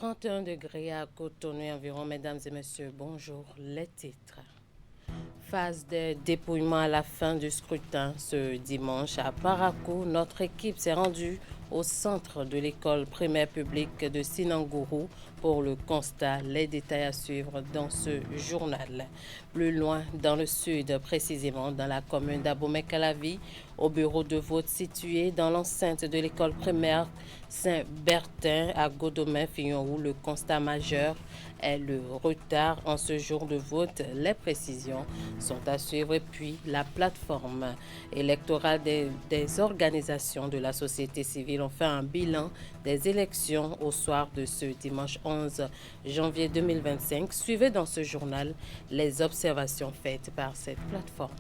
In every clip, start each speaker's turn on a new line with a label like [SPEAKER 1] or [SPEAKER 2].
[SPEAKER 1] 31 degrés à Cotonou environ, mesdames et messieurs, bonjour, les titres. Phase de dépouillement à la fin du scrutin ce dimanche à Parakou. Notre équipe s'est rendue au centre de l'école primaire publique de Sinangourou pour le constat. Les détails à suivre dans ce journal. Plus loin dans le sud, précisément dans la commune d'Abomey-Calavi, au bureau de vote situé dans l'enceinte de l'école primaire Saint-Bertin à Godomey-Fignon, le constat majeur est le retard en ce jour de vote. Les précisions sont à suivre. Et puis la plateforme électorale des organisations de la société civile ont fait un bilan des élections au soir de ce dimanche 11 janvier 2025. Suivez dans ce journal les observations faites par cette plateforme.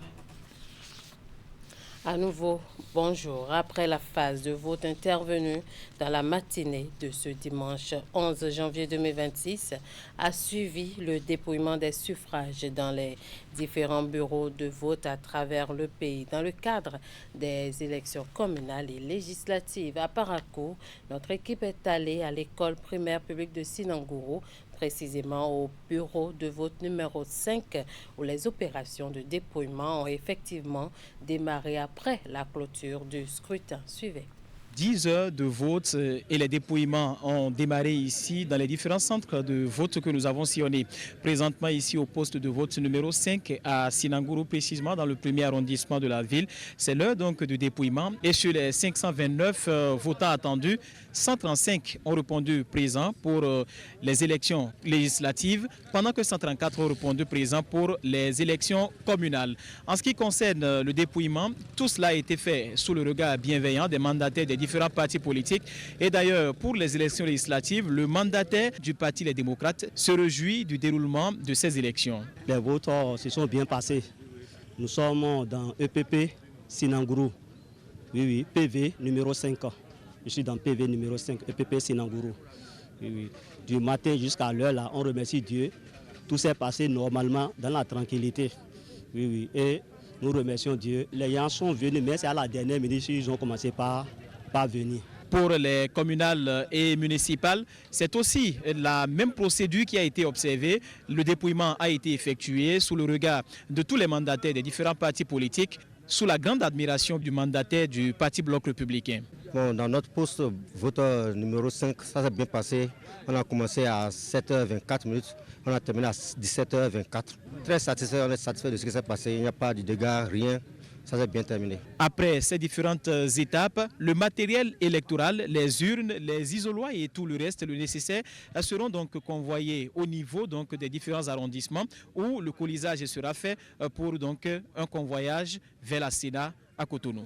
[SPEAKER 1] À nouveau, bonjour. Après la phase de vote intervenue dans la matinée de ce dimanche 11 janvier 2026, a suivi le dépouillement des suffrages dans les différents bureaux de vote à travers le pays. Dans le cadre des élections communales et législatives à Parakou, notre équipe est allée à l'école primaire publique de Sinangourou, précisément au bureau de vote numéro 5, où les opérations de dépouillement ont effectivement démarré après la clôture du scrutin. Suivez.
[SPEAKER 2] 10 heures de vote et les dépouillements ont démarré ici dans les différents centres de vote que nous avons sillonnés. Présentement ici au poste de vote numéro 5 à Sinangourou, précisément dans le premier arrondissement de la ville. C'est l'heure donc du dépouillement et sur les 529 votants attendus, 135 ont répondu présent pour les élections législatives, pendant que 134 ont répondu présent pour les élections communales. En ce qui concerne le dépouillement, tout cela a été fait sous le regard bienveillant des mandataires des différents partis politiques. Et d'ailleurs, pour les élections législatives, le mandataire du Parti Les Démocrates se réjouit du déroulement de ces élections.
[SPEAKER 3] Les votes se sont bien passés. Nous sommes dans EPP Sinangourou. Oui, PV numéro 5. Je suis dans PV numéro 5, EPP Sinangourou. Oui. Du matin jusqu'à l'heure, là, on remercie Dieu. Tout s'est passé normalement dans la tranquillité. Oui. Et nous remercions Dieu. Les gens sont venus, mais c'est à la dernière minute qu'ils ont commencé par venir.
[SPEAKER 2] Pour les communales et municipales, c'est aussi la même procédure qui a été observée. Le dépouillement a été effectué sous le regard de tous les mandataires des différents partis politiques, sous la grande admiration du mandataire du Parti Bloc républicain.
[SPEAKER 4] Bon, dans notre poste voteur numéro 5, ça s'est bien passé. On a commencé à 7h24 minutes, on a terminé à 17h24. Très satisfait, on est satisfait de ce qui s'est passé. Il n'y a pas de dégâts, rien. Ça s'est bien terminé.
[SPEAKER 2] Après ces différentes étapes, le matériel électoral, les urnes, les isoloirs et tout le reste, le nécessaire, seront donc convoyés au niveau donc des différents arrondissements où le colisage sera fait pour donc un convoyage vers la Sénat à Cotonou.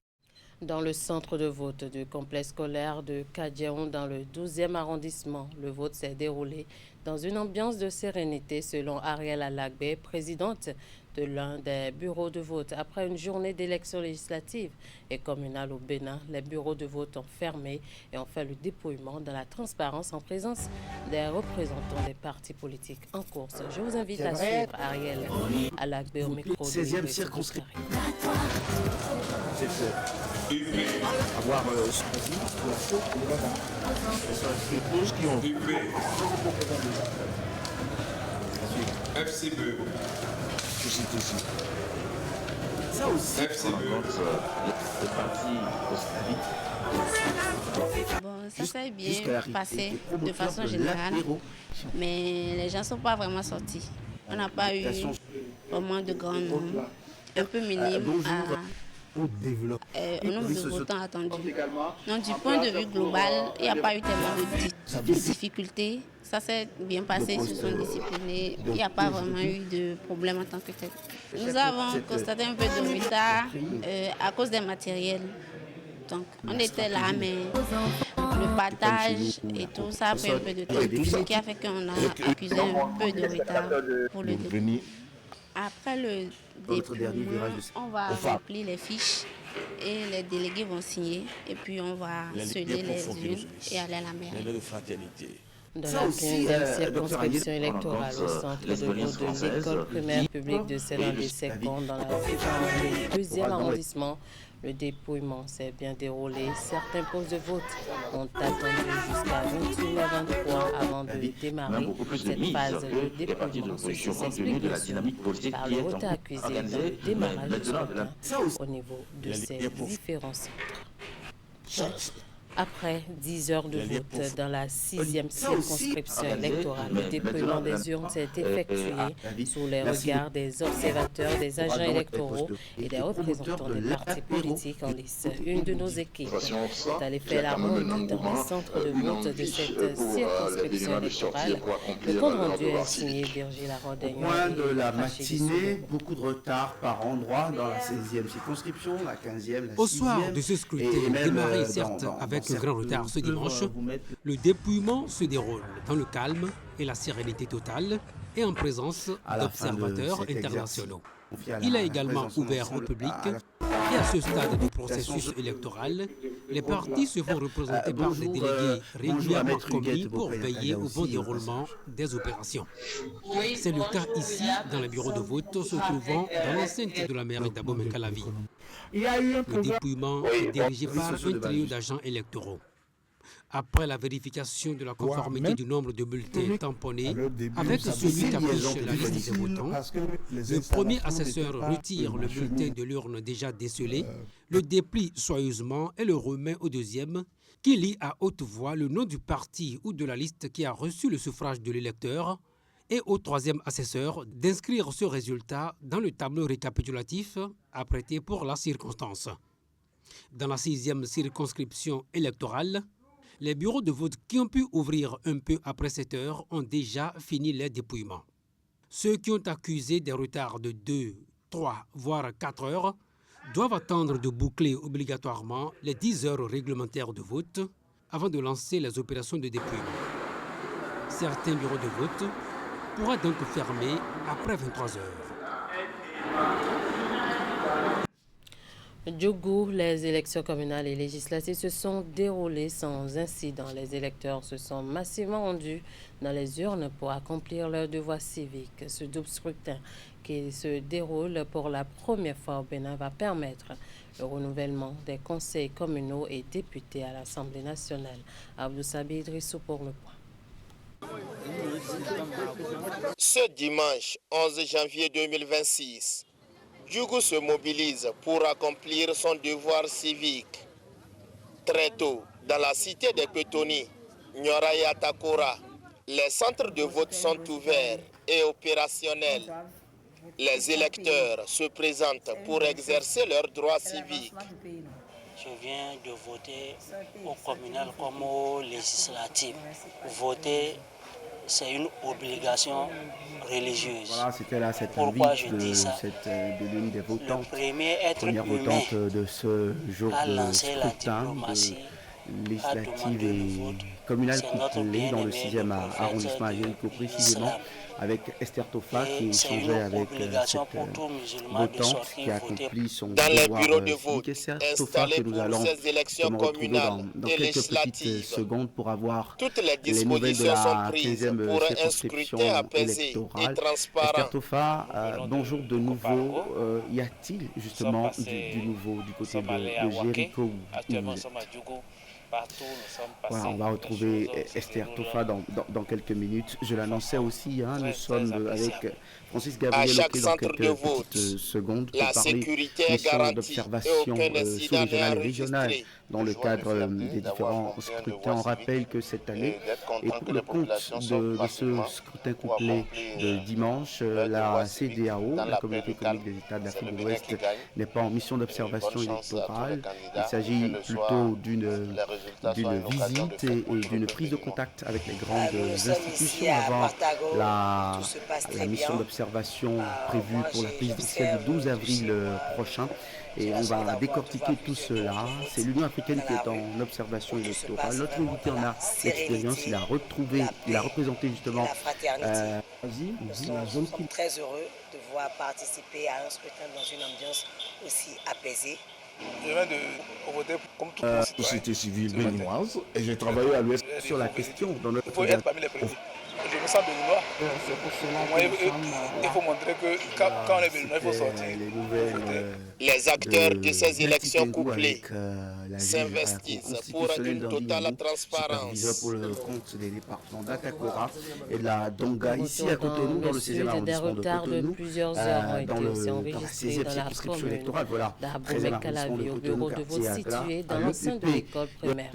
[SPEAKER 1] Dans le centre de vote du complexe scolaire de Kadjaon, dans le 12e arrondissement, le vote s'est déroulé dans une ambiance de sérénité, selon Ariel Alagbe, présidente de l'un des bureaux de vote. Après une journée d'élections législatives et communales au Bénin, les bureaux de vote ont fermé et ont fait le dépouillement dans la transparence en présence des représentants des partis politiques en course. Je vous invite à suivre Ariel Alagbe au micro de
[SPEAKER 5] 16e circonscription. Avoir qui ont
[SPEAKER 6] FCB.
[SPEAKER 5] Ça aussi.
[SPEAKER 6] FCB.
[SPEAKER 7] Bon, ça s'est bien passé de façon générale, mais les gens ne sont pas vraiment sortis. On n'a pas eu vraiment de grand nombre, un peu minime au nombre de votants attendus. Donc du point de vue global, il n'y a pas eu tellement de difficultés. Ça s'est bien passé, ils se sont disciplinés. Il n'y a pas vraiment eu de problème en tant que tel. Nous avons constaté un peu de retard à cause des matériels. Donc on était là, mais le partage et tout ça a pris un peu de temps. Ce qui a fait qu'on a accusé un peu de retard pour le début. Après le dépouillement, on va remplir les fiches et les délégués vont signer. Et puis on va sceller les urnes et aller à la mairie.
[SPEAKER 1] Dans la 15e circonscription électorale au centre de vote de l'école primaire publique de Céline-des-Second dans la 2e arrondissement, Le dépouillement s'est bien déroulé. Certains postes de vote ont attendu jusqu'à 21h23 avant de démarrer cette phase de dépouillement. Ceci s'explique bien sûr par le retard accusé dans le démarrage du scrutin au niveau de ces différents centres. Après 10 heures de vote dans la 6e circonscription électorale, le dépouillement des urnes s'est effectué sous les regards des observateurs, des agents électoraux et des représentants des partis politiques en lice. Une de nos équipes est allée faire la ronde dans les centres de vote de cette circonscription électorale. Le compte rendu est signé Virgile Arodegnon.
[SPEAKER 5] Point de la matinée, beaucoup de retard par endroit dans la 16e circonscription, la 15e, la 6e.
[SPEAKER 6] Au soir de ce scrutin, démarré certes avec un grand retard ce dimanche, le dépouillement se déroule dans le calme et la sérénité totale et en présence d'observateurs internationaux. Il a également ouvert au public et à ce stade du processus électoral, les partis se font représenter par des délégués régulièrement commis pour veiller au bon déroulement des opérations. C'est le cas ici dans le bureau de vote se trouvant dans l'enceinte de la mairie d'Abomey-Calavi. Le dépouillement est dirigé par un trio d'agents électoraux. Après la vérification de la conformité du nombre de bulletins tamponnés avec celui qui affiche la liste des votants, le premier assesseur retire le bulletin de l'urne déjà décelé, le déplie soigneusement et le remet au deuxième, qui lit à haute voix le nom du parti ou de la liste qui a reçu le suffrage de l'électeur, et au troisième assesseur d'inscrire ce résultat dans le tableau récapitulatif apprêté pour la circonstance. Dans la 6e circonscription électorale, les bureaux de vote qui ont pu ouvrir un peu après 7 heures ont déjà fini les dépouillements. Ceux qui ont accusé des retards de 2, 3, voire 4 heures doivent attendre de boucler obligatoirement les 10 heures réglementaires de vote avant de lancer les opérations de dépouillement. Certains bureaux de vote pourront donc fermer après 23 heures.
[SPEAKER 1] Djougou, les élections communales et législatives se sont déroulées sans incident. Les électeurs se sont massivement rendus dans les urnes pour accomplir leur devoir civique. Ce double scrutin qui se déroule pour la première fois au Bénin va permettre le renouvellement des conseils communaux et députés à l'Assemblée nationale. Abdou Sabi Idrissou pour le point.
[SPEAKER 8] Ce dimanche 11 janvier 2026, Djougou se mobilise pour accomplir son devoir civique. Très tôt, dans la cité des Petoni, Nyora et Atakora, les centres de vote sont ouverts et opérationnels. Les électeurs se présentent pour exercer leurs droits civiques.
[SPEAKER 9] Je viens de voter au communal comme au législatif. Voter, c'est une obligation religieuse.
[SPEAKER 5] Voilà, c'était là cette
[SPEAKER 9] Pourquoi
[SPEAKER 5] invite
[SPEAKER 9] je dis ça?
[SPEAKER 5] de l'une des votantes,
[SPEAKER 9] Le premier être
[SPEAKER 5] première
[SPEAKER 9] humain
[SPEAKER 5] votante de ce jour
[SPEAKER 9] à
[SPEAKER 5] de
[SPEAKER 9] lancer la
[SPEAKER 5] scrutin
[SPEAKER 9] diplomatie,
[SPEAKER 5] de législative et communale couplée dans le 6e arrondissement à Jéricho précisément, avec Esther Tofa qui échangeait avec cette votante qui a accompli son
[SPEAKER 8] Dans les
[SPEAKER 5] devoir
[SPEAKER 8] bureaux de
[SPEAKER 5] civique.
[SPEAKER 8] vote
[SPEAKER 5] Esther Tofa
[SPEAKER 8] installés
[SPEAKER 5] que nous
[SPEAKER 8] pour
[SPEAKER 5] allons
[SPEAKER 8] ces élections
[SPEAKER 5] retrouver
[SPEAKER 8] communales
[SPEAKER 5] dans
[SPEAKER 8] et
[SPEAKER 5] quelques petites
[SPEAKER 8] législatives.
[SPEAKER 5] secondes pour avoir
[SPEAKER 8] Toutes les
[SPEAKER 5] les nouvelles de
[SPEAKER 8] dispositions sont
[SPEAKER 5] la
[SPEAKER 8] prises
[SPEAKER 5] 15e
[SPEAKER 8] pour un
[SPEAKER 5] circonscription
[SPEAKER 8] scrutin apaisé et
[SPEAKER 5] électorale.
[SPEAKER 8] transparent.
[SPEAKER 5] Esther Tofa, bonjour de nouveau. Y a-t-il justement du nouveau du côté de Jéricho où vous êtes? Voilà, on va retrouver Esther Tofa dans quelques minutes. Je l'annonçais aussi, nous sommes avec Francis
[SPEAKER 8] À
[SPEAKER 5] Gabriel
[SPEAKER 8] chaque
[SPEAKER 5] Oké dans
[SPEAKER 8] centre de
[SPEAKER 5] quelques
[SPEAKER 8] vote,
[SPEAKER 5] petites secondes
[SPEAKER 8] la
[SPEAKER 5] pour parler
[SPEAKER 8] sécurité est
[SPEAKER 5] mission
[SPEAKER 8] garantie et
[SPEAKER 5] d'observation
[SPEAKER 8] aucun incident n'est
[SPEAKER 5] sous-régionale et régionale
[SPEAKER 8] enregistré.
[SPEAKER 5] dans le cadre des différents scrutins. On rappelle que cette année, et pour le compte de ce scrutin couplé de dimanche, la CEDEAO, la Communauté économique des États de l'Afrique de l'Ouest, n'est pas en mission d'observation électorale. Il s'agit plutôt d'une visite et d'une prise de contact avec les grandes institutions avant la mission d'observation prévue pour la présidentielle du 12 avril prochain. Et on va décortiquer tout cela. C'est l'Union africaine qui est en observation électorale. Notre invité en a l'expérience. Il a représenté justement.
[SPEAKER 10] Nous sommes très heureux de voir participer à un scrutin dans une ambiance aussi apaisée.
[SPEAKER 11] Je viens de voter comme toute
[SPEAKER 5] société civile béninoise et j'ai travaillé à l'Ouest sur la question dans notre.
[SPEAKER 11] Il faut être parmi les premiers. Je me sens béninois.
[SPEAKER 5] C'est pour cela
[SPEAKER 11] Moi,
[SPEAKER 5] que
[SPEAKER 11] il faut montrer que quand on est béninois, il faut sortir.
[SPEAKER 8] Les acteurs de ces élections couplées s'investissent pour une totale transparence.
[SPEAKER 5] Pour le compte des départements d'Atakora et de la Donga, ici à Cotonou, dans le 16e arrondissement de Cotonou,
[SPEAKER 1] plusieurs heures ont été aussi
[SPEAKER 5] dans la
[SPEAKER 1] enregistrées
[SPEAKER 5] 16e
[SPEAKER 1] dans la
[SPEAKER 5] circonscription
[SPEAKER 1] commune
[SPEAKER 5] électorale, voilà, 13e arrondissement de
[SPEAKER 1] au
[SPEAKER 5] Cotonou,
[SPEAKER 1] bureau de vote
[SPEAKER 5] quartier Agla,
[SPEAKER 1] situé dans
[SPEAKER 5] à
[SPEAKER 1] l'enceinte de
[SPEAKER 5] l'EPP,
[SPEAKER 1] l'école primaire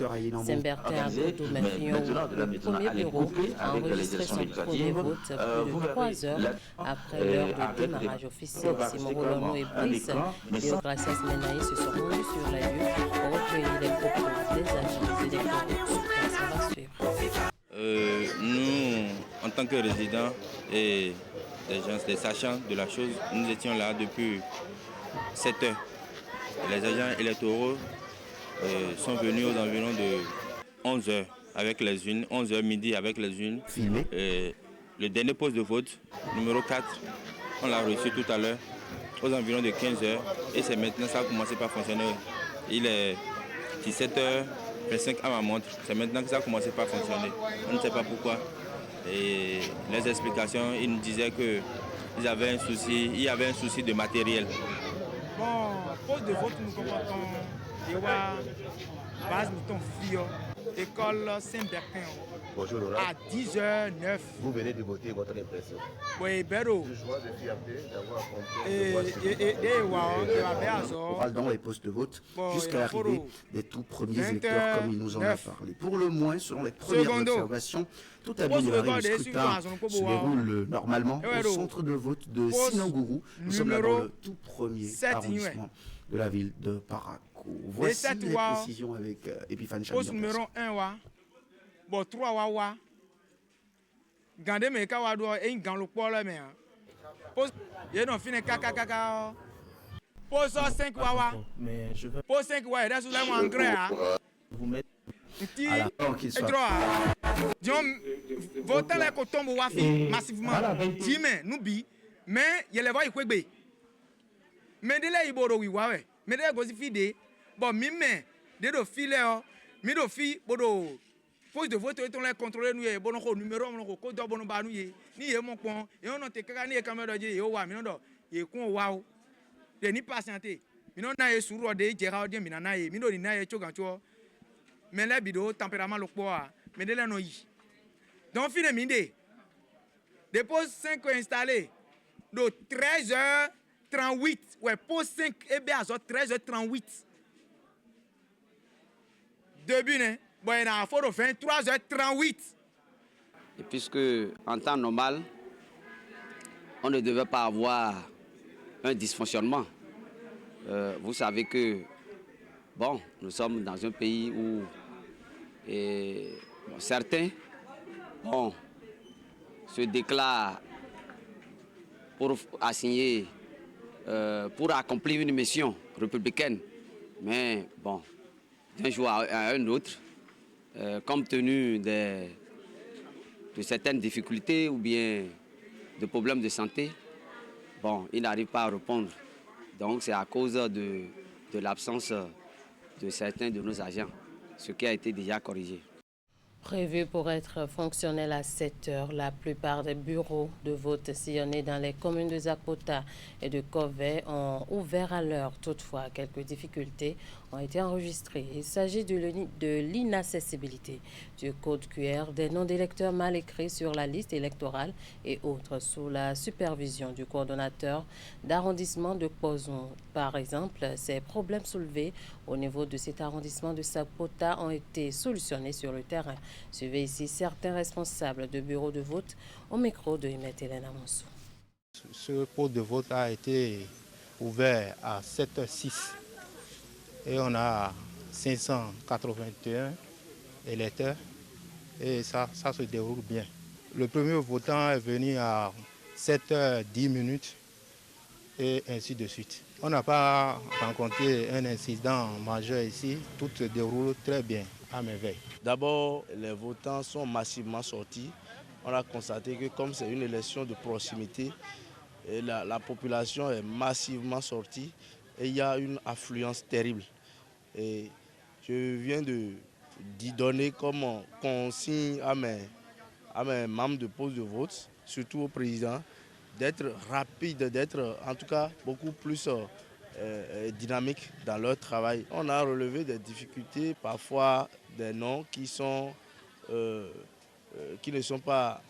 [SPEAKER 1] Saint-Bertin à Cotonou-Mafion. Le premier bureau a enregistré son premier vote plus de 3 heures après l'heure de démarrage officiel. Simon Rolono et Brice Deogracias Menaï se sont rendus sur la lieu pour recueillir les propos des agents électoraux sur place. On va suivre.
[SPEAKER 12] Nous, en tant que résidents et des sachants de la chose, nous étions là depuis 7 heures. Les agents électoraux sont venus aux environs de 11 heures avec les urnes, 11 heures midi avec les urnes. Le dernier poste de vote, numéro 4, on l'a reçu tout à l'heure, aux environs de 15 heures. Et c'est maintenant ça a commencé par fonctionner. Il est 17h25 à ma montre. C'est maintenant que ça a commencé par fonctionner. On ne sait pas pourquoi. Et les explications, ils nous disaient qu'il y avait un souci de matériel.
[SPEAKER 13] Bon, poste de vote, nous comprenons. Il y a base de fille, école Saint-Bertin.
[SPEAKER 14] Bonjour Laurent.
[SPEAKER 13] À 10h09.
[SPEAKER 14] Vous venez de voter, votre impression?
[SPEAKER 13] Oui, Béro.
[SPEAKER 14] Je joie de fierté d'avoir
[SPEAKER 5] compris. Dans les postes de vote jusqu'à l'arrivée des tout premiers électeurs comme il nous en a parlé. Pour le moins, selon les premières observations, tout a bien démarré. Le scrutin se déroule normalement au centre de vote de Sinangourou. Nous sommes là dans le tout premier arrondissement de la ville de Parakou. Voici les précisions avec Epiphane Chami.
[SPEAKER 13] Poste numéro 1, bon 3 wawa gande me ka wa do e gan lo po le me poste ye no fine kaka poste 5 wawa
[SPEAKER 5] mais je veux
[SPEAKER 13] poste 5 wawa that's like one engrais
[SPEAKER 5] vous mettre
[SPEAKER 13] à la
[SPEAKER 5] fin qu'il soit
[SPEAKER 13] Dion voter les coton wa fi massivement dime nous bi mais ye le va ikwegbe mais de la iboro wi wa we mais de go si fi de bon mi me de do fi le o mi do fi bodo poste de vote est on les contrôler nous et bon numéro on ko do bon ba nous ni e mon pon et on te kaka ni e caméra de yo wa mi no do e kun wa o de ni patienter mi no na e suru de jera o de mi na e mi no ni na e chogan cho mais la bido tempérament lo po a mais de la no yi donc fine mi de poste 5 installé de 13h38 ouais poste 5 et bien à 13h38 début né. Bon, il y a 23h38.
[SPEAKER 15] Et puisque en temps normal, on ne devait pas avoir un dysfonctionnement. Vous savez que, bon, nous sommes dans un pays où certains se déclarent pour assigner, pour accomplir une mission républicaine. Mais bon, d'un jour à un autre, compte tenu de certaines difficultés ou bien de problèmes de santé, bon, ils n'arrivent pas à répondre. Donc c'est à cause de l'absence de certains de nos agents, ce qui a été déjà corrigé.
[SPEAKER 1] Prévu pour être fonctionnel à 7 heures, la plupart des bureaux de vote sillonnés dans les communes de Zapota et de Kovey ont ouvert à l'heure. Toutefois, quelques difficultés ont été enregistrées. Il s'agit de l'inaccessibilité du code QR, des noms d'électeurs mal écrits sur la liste électorale et autres sous la supervision du coordonnateur d'arrondissement de Pozon. Par exemple, ces problèmes soulevés au niveau de cet arrondissement de Zapota ont été solutionnés sur le terrain. Suivez ici certains responsables de bureaux de vote au micro de Hélène Amonsou.
[SPEAKER 16] Ce poste de vote a été ouvert à 7h06 et on a 581 électeurs et ça se déroule bien. Le premier votant est venu à 7h10 et ainsi de suite. On n'a pas rencontré un incident majeur ici, tout se déroule très bien à merveille.
[SPEAKER 17] D'abord, les votants sont massivement sortis. On a constaté que comme c'est une élection de proximité, et la population est massivement sortie et il y a une affluence terrible. Et je viens d'y donner comme consigne à mes membres de pose de vote, surtout au président, d'être rapide, d'être en tout cas beaucoup plus dynamique dans leur travail. On a relevé des difficultés, parfois des noms qui ne sont pas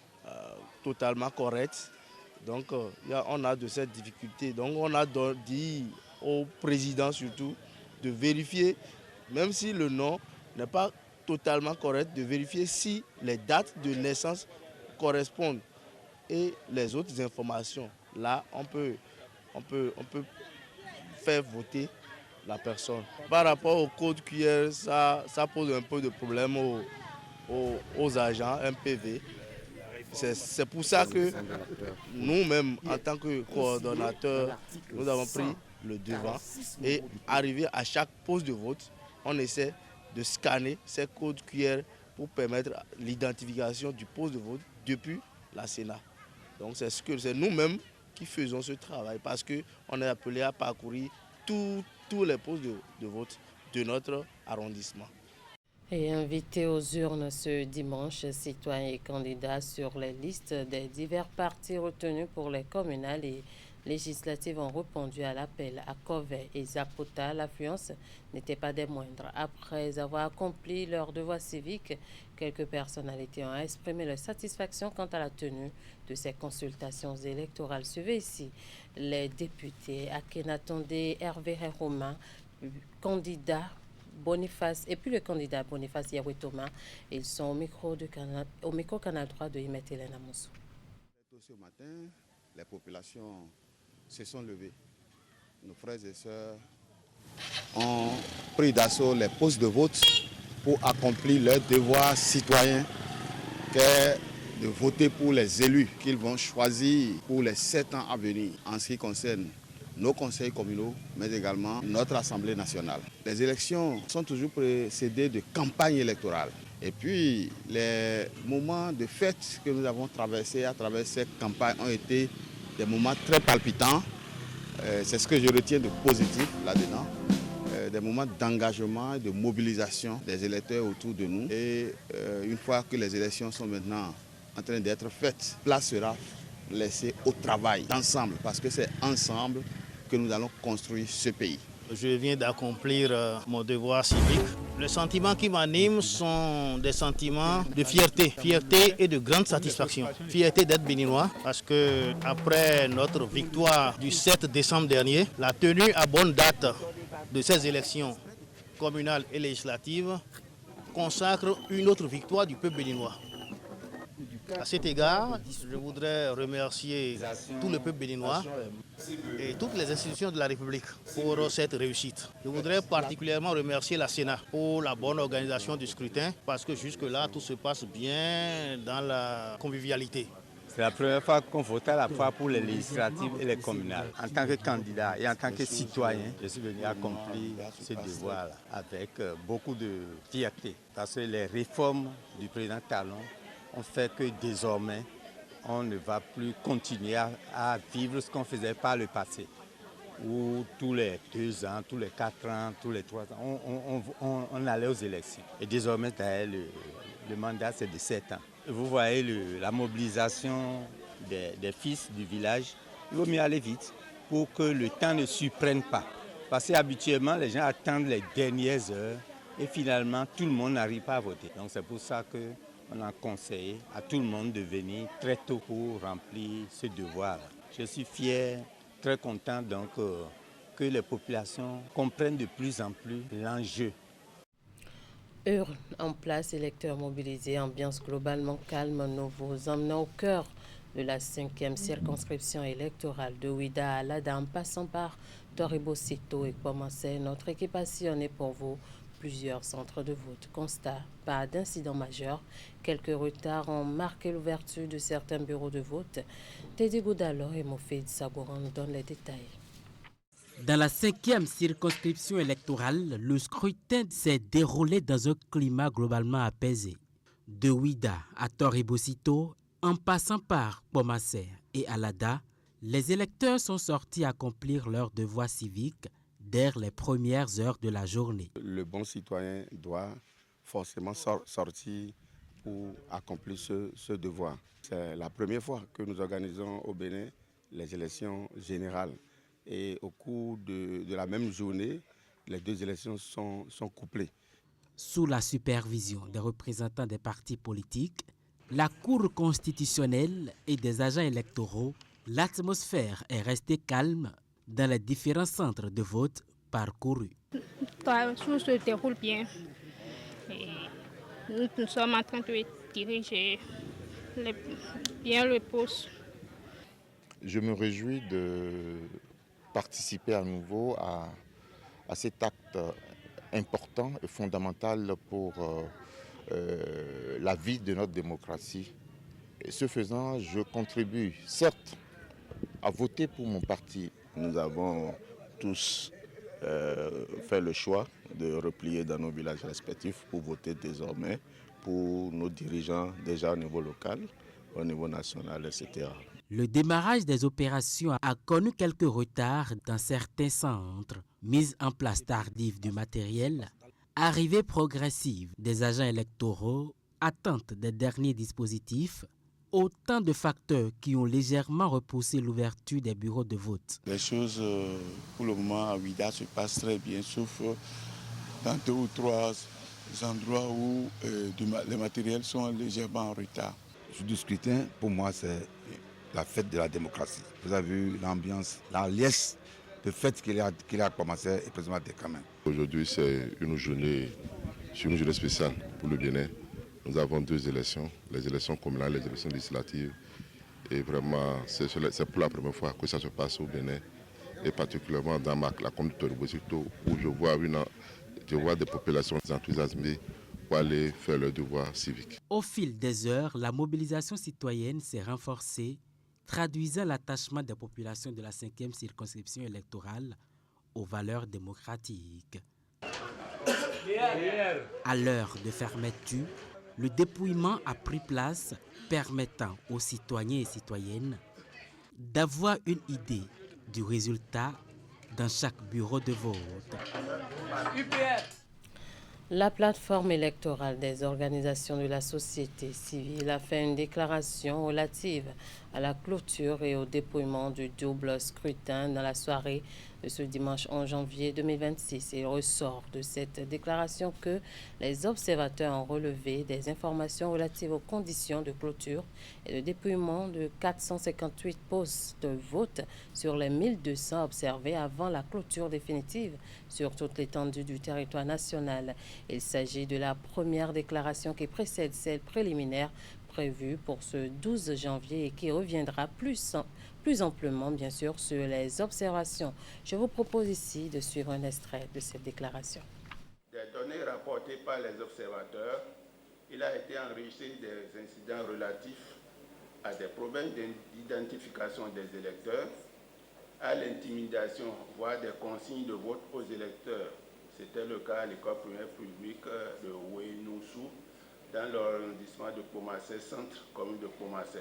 [SPEAKER 17] totalement corrects. Donc on a de cette difficulté. Donc on a dit au président surtout de vérifier, même si le nom n'est pas totalement correct, de vérifier si les dates de naissance correspondent et les autres informations. Là, on peut faire voter la personne. Par rapport au code QR, ça pose un peu de problème aux agents MPV. C'est pour ça que nous-mêmes, en tant que coordonnateurs, nous avons pris le devant et arrivé à chaque poste de vote, on essaie de scanner ces codes QR pour permettre l'identification du poste de vote depuis la Sénat. Donc c'est nous-mêmes qui faisons ce travail parce qu'on est appelé à parcourir tous les postes de vote de notre arrondissement.
[SPEAKER 1] Et invité aux urnes ce dimanche, citoyens et candidats sur les listes des divers partis retenus pour les communales et législatives ont répondu à l'appel à Covey et Zapota. L'affluence n'était pas des moindres. Après avoir accompli leur devoir civique, quelques personnalités ont exprimé leur satisfaction quant à la tenue de ces consultations électorales. Suivez ici les députés Akhenatonde, Hervé Romain, candidat Boniface et puis le candidat Boniface Yahweh Thomas. Ils sont au micro Canal 3 de Imet Hélène Amoussou.
[SPEAKER 18] Ce matin, les populations se sont levées. Nos frères et sœurs ont pris d'assaut les postes de vote pour accomplir leur devoir citoyen qu'est de voter pour les élus qu'ils vont choisir pour les 7 ans à venir en ce qui concerne nos conseils communaux, mais également notre Assemblée nationale. Les élections sont toujours précédées de campagnes électorales. Et puis, les moments de fête que nous avons traversés à travers cette campagne ont été des moments très palpitants. C'est ce que je retiens de positif là-dedans. Des moments d'engagement et de mobilisation des électeurs autour de nous. Et une fois que les élections sont maintenant en train d'être faites, place sera laissée au travail ensemble, parce que c'est ensemble que nous allons construire ce pays.
[SPEAKER 19] Je viens d'accomplir mon devoir civique. Les sentiments qui m'animent sont des sentiments de fierté et de grande satisfaction. Fierté d'être béninois parce que après notre victoire du 7 décembre dernier, la tenue à bonne date de ces élections communales et législatives consacre une autre victoire du peuple béninois. À cet égard, je voudrais remercier tout le peuple béninois et toutes les institutions de la République pour cette réussite. Je voudrais particulièrement remercier la Sénat pour la bonne organisation du scrutin parce que jusque-là, tout se passe bien dans la convivialité.
[SPEAKER 20] C'est la première fois qu'on vote à la fois pour les législatives et les communales. En tant que candidat et en tant que citoyen, je suis venu accomplir ce devoir-là avec beaucoup de fierté parce que les réformes du président Talon ont fait que désormais, on ne va plus continuer à vivre ce qu'on faisait par le passé, où tous les 2 ans, tous les 4 ans, tous les 3 ans, on allait aux élections. Et désormais, le mandat, c'est de 7 ans. Vous voyez la mobilisation des fils du village, il vaut mieux aller vite pour que le temps ne surprenne pas. Parce qu'habituellement, les gens attendent les dernières heures et finalement, tout le monde n'arrive pas à voter. Donc c'est pour ça que on a conseillé à tout le monde de venir très tôt pour remplir ce devoir. Je suis fier, très content donc que les populations comprennent de plus en plus l'enjeu.
[SPEAKER 1] Urne en place, électeurs mobilisés, ambiance globalement calme, nous vous emmenons au cœur de la 5e circonscription électorale de Ouida à Alada, en passant par Toribosito et Kouamassé. Notre équipe a sillonné pour vous plusieurs centres de vote. Constat, pas d'incident majeur. Quelques retards ont marqué l'ouverture de certains bureaux de vote. Teddy Goudalo et Moufid Sagouran nous donnent les détails.
[SPEAKER 21] Dans la 5e circonscription électorale, le scrutin s'est déroulé dans un climat globalement apaisé. De Ouida à Toribosito, en passant par Kouamassé et Alada, les électeurs sont sortis accomplir leur devoir civique dès les premières heures de la journée.
[SPEAKER 22] Le bon citoyen doit forcément sortir
[SPEAKER 18] pour accomplir ce devoir. C'est la première fois que nous organisons au Bénin les élections générales. Et au cours de la même journée, les deux élections sont couplées.
[SPEAKER 21] Sous la supervision des représentants des partis politiques, la Cour constitutionnelle et des agents électoraux, l'atmosphère est restée calme dans les différents centres de vote parcourus.
[SPEAKER 3] Tout se déroule bien. Et nous sommes en train de diriger bien le poste.
[SPEAKER 22] Je me réjouis de participer à nouveau à cet acte important et fondamental pour la vie de notre démocratie. Et ce faisant, je contribue certes à voter pour mon parti.
[SPEAKER 23] Nous avons tous fait le choix de replier dans nos villages respectifs pour voter désormais pour nos dirigeants déjà au niveau local, au niveau national, etc.
[SPEAKER 21] Le démarrage des opérations a connu quelques retards dans certains centres. Mise en place tardive du matériel, arrivée progressive des agents électoraux, attente des derniers dispositifs, autant de facteurs qui ont légèrement repoussé l'ouverture des bureaux de vote.
[SPEAKER 23] Les choses, pour le moment, à Ouida se passent très bien, sauf dans 2 ou 3 endroits où les matériels sont légèrement en retard.
[SPEAKER 24] Le jour du scrutin, pour moi, c'est la fête de la démocratie. Vous avez vu l'ambiance, la liesse de fête qu'il a commencé est présentement quand même.
[SPEAKER 14] Aujourd'hui, c'est une journée spéciale pour le Bénin. Nous avons 2 élections, les élections communales, les élections législatives. Et vraiment, c'est pour la première fois que ça se passe au Bénin. Et particulièrement dans la communauté de Bosito, où je vois des populations enthousiasmées pour aller faire leur devoir civique.
[SPEAKER 21] Au fil des heures, la mobilisation citoyenne s'est renforcée, traduisant l'attachement des populations de la 5e circonscription électorale aux valeurs démocratiques. À l'heure de fermeture, le dépouillement a pris place, permettant aux citoyens et citoyennes d'avoir une idée du résultat dans chaque bureau de vote.
[SPEAKER 1] La plateforme électorale des organisations de la société civile a fait une déclaration relative à la clôture et au dépouillement du double scrutin dans la soirée de ce dimanche 11 janvier 2026. Il ressort de cette déclaration que les observateurs ont relevé des informations relatives aux conditions de clôture et de dépouillement de 458 postes de vote sur les 1200 observés avant la clôture définitive sur toute l'étendue du territoire national. Il s'agit de la première déclaration qui précède celle préliminaire prévue pour ce 12 janvier et qui reviendra plus amplement, bien sûr, sur les observations. Je vous propose ici de suivre un extrait de cette déclaration.
[SPEAKER 18] Des données rapportées par les observateurs, il a été enregistré des incidents relatifs à des problèmes d'identification des électeurs, à l'intimidation, voire des consignes de vote aux électeurs. C'était le cas à l'école primaire publique de Ouénoussou, dans l'arrondissement de Pomassé, centre commune de Pomassé.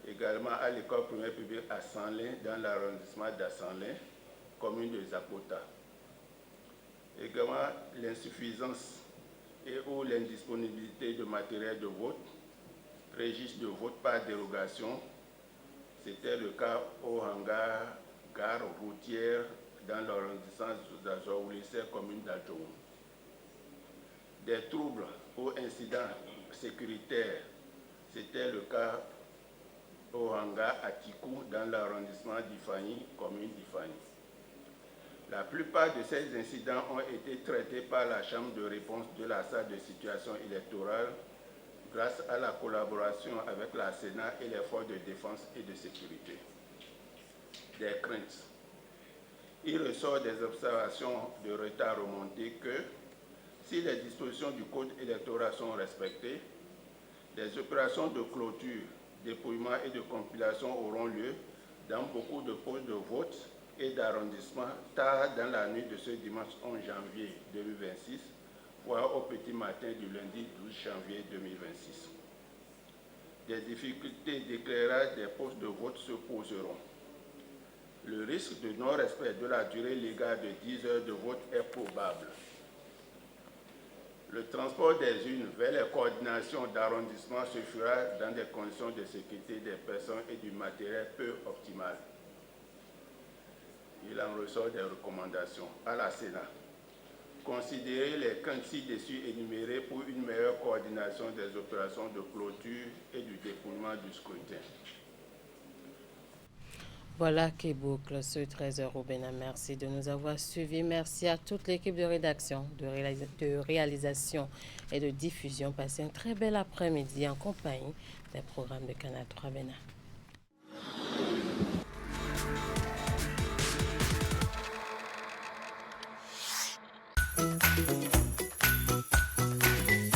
[SPEAKER 18] Également à l'école primaire publique à Sanlin, dans l'arrondissement d'Assanlin, commune de Zapota. Également l'insuffisance et ou l'indisponibilité de matériel de vote, registre de vote par dérogation. C'était le cas au hangar gare routière dans l'arrondissement d'Azoulissé, commune d'Adjoum. Des troubles ou incidents sécuritaires, c'était le cas au hangar Atikou dans l'arrondissement d'Ifani, commune d'Ifani. La plupart de ces incidents ont été traités par la Chambre de réponse de la salle de situation électorale grâce à la collaboration avec la Sénat et les forces de défense et de sécurité. Des craintes. Il ressort des observations de retard remonté que si les dispositions du Code électoral sont respectées, des opérations de clôture, dépouillement et de compilation auront lieu dans beaucoup de postes de vote et d'arrondissement tard dans la nuit de ce dimanche 11 janvier 2026, voire au petit matin du lundi 12 janvier 2026. Des difficultés d'éclairage des postes de vote se poseront. Le risque de non-respect de la durée légale de 10 heures de vote est probable.
[SPEAKER 2] Le transport des urnes vers les coordinations d'arrondissement se fera dans des conditions de sécurité des personnes et du matériel peu optimales. Il en ressort des recommandations à la Sénat. Considérer les camps ci-dessus énumérés pour une meilleure coordination des opérations de clôture et du dépouillement du scrutin.
[SPEAKER 1] Voilà qui boucle ce 13h au Bénin. Merci de nous avoir suivis. Merci à toute l'équipe de rédaction, de réalisation et de diffusion. Passez un très bel après-midi en compagnie des programmes de Canal 3 Bénin.